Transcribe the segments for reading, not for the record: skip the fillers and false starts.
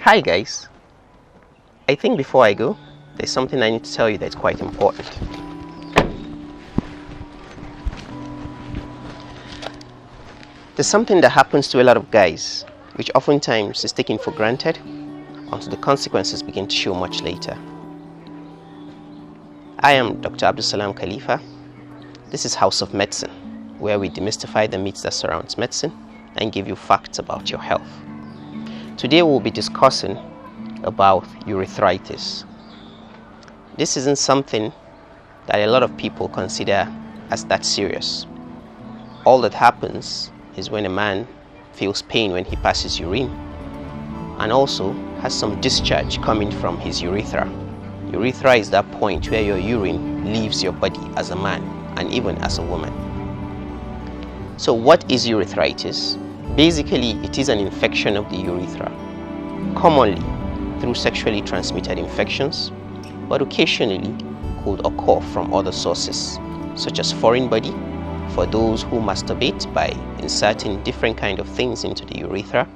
Hi guys, I think before I go, there's something I need to tell you that's quite important. There's something that happens to a lot of guys, which oftentimes is taken for granted until the consequences begin to show much later. I am Dr. Abdulsalam Khalifa. This is House of Medicine, where we demystify the myths that surround medicine and give you facts about your health. Today we'll be discussing about urethritis. This isn't something that a lot of people consider as that serious. All that happens is when a man feels pain when he passes urine and also has some discharge coming from his urethra. Urethra is that point where your urine leaves your body as a man and even as a woman. So what is urethritis? Basically, it is an infection of the urethra, commonly through sexually transmitted infections, but occasionally could occur from other sources, such as foreign body, for those who masturbate by inserting different kind of things into the urethra,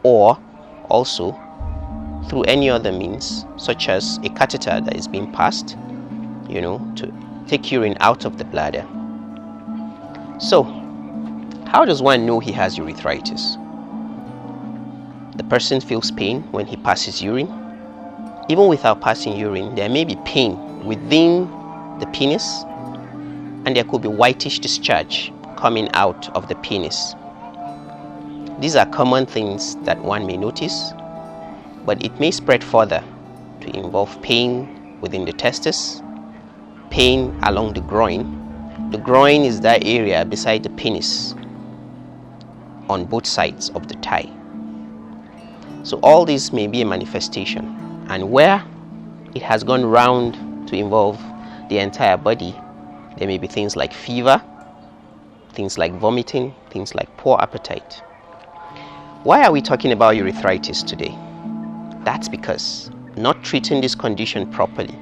or also through any other means, such as a catheter that is being passed, to take urine out of the bladder. So, how does one know he has urethritis? The person feels pain when he passes urine. Even without passing urine, there may be pain within the penis, and there could be whitish discharge coming out of the penis. These are common things that one may notice, but it may spread further to involve pain within the testis, pain along the groin. The groin is that area beside the penis on both sides of the thigh. So all this may be a manifestation, and where it has gone round to involve the entire body, there may be things like fever, things like vomiting, things like poor appetite. Why are we talking about urethritis today? That's because not treating this condition properly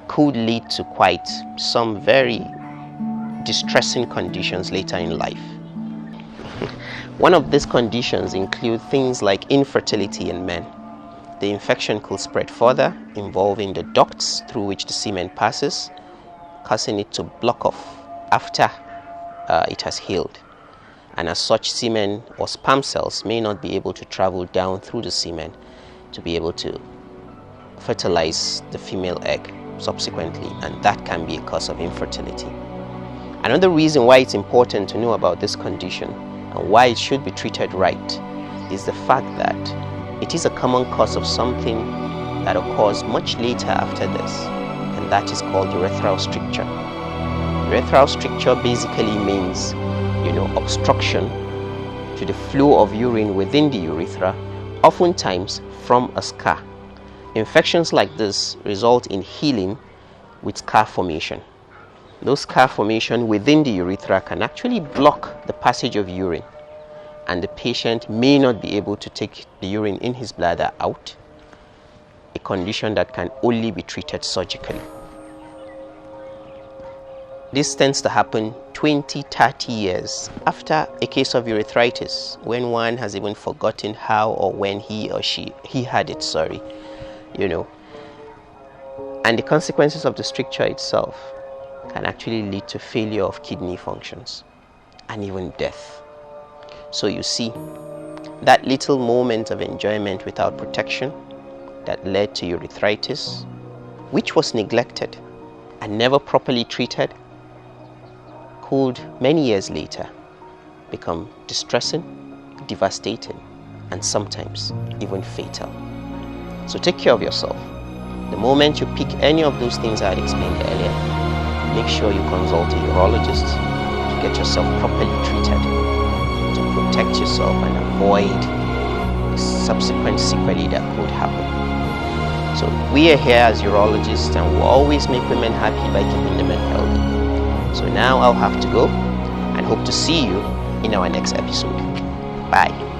could lead to quite some very distressing conditions later in life. One of these conditions include things like infertility in men. The infection could spread further, involving the ducts through which the semen passes, causing it to block off after it has healed. And as such, semen or sperm cells may not be able to travel down through the semen to be able to fertilize the female egg subsequently, and that can be a cause of infertility. Another reason why it's important to know about this condition and why it should be treated right is the fact that it is a common cause of something that occurs much later after this, and that is called urethral stricture. Urethral stricture basically means, obstruction to the flow of urine within the urethra, oftentimes from a scar. Infections like this result in healing with scar formation. Those scar formation within the urethra can actually block the passage of urine, and the patient may not be able to take the urine in his bladder out, a condition that can only be treated surgically. This tends to happen 20-30 years after a case of urethritis, when one has even forgotten how or when he had it, and the consequences of the stricture itself can actually lead to failure of kidney functions and even death. So you see, that little moment of enjoyment without protection that led to urethritis, which was neglected and never properly treated, could many years later become distressing, devastating, and sometimes even fatal. So take care of yourself. The moment you pick any of those things I had explained earlier, make sure you consult a urologist to get yourself properly treated, to protect yourself and avoid the subsequent sequelae that could happen. So we are here as urologists, and we'll always make women happy by keeping the men healthy. So now I'll have to go, and hope to see you in our next episode. Bye.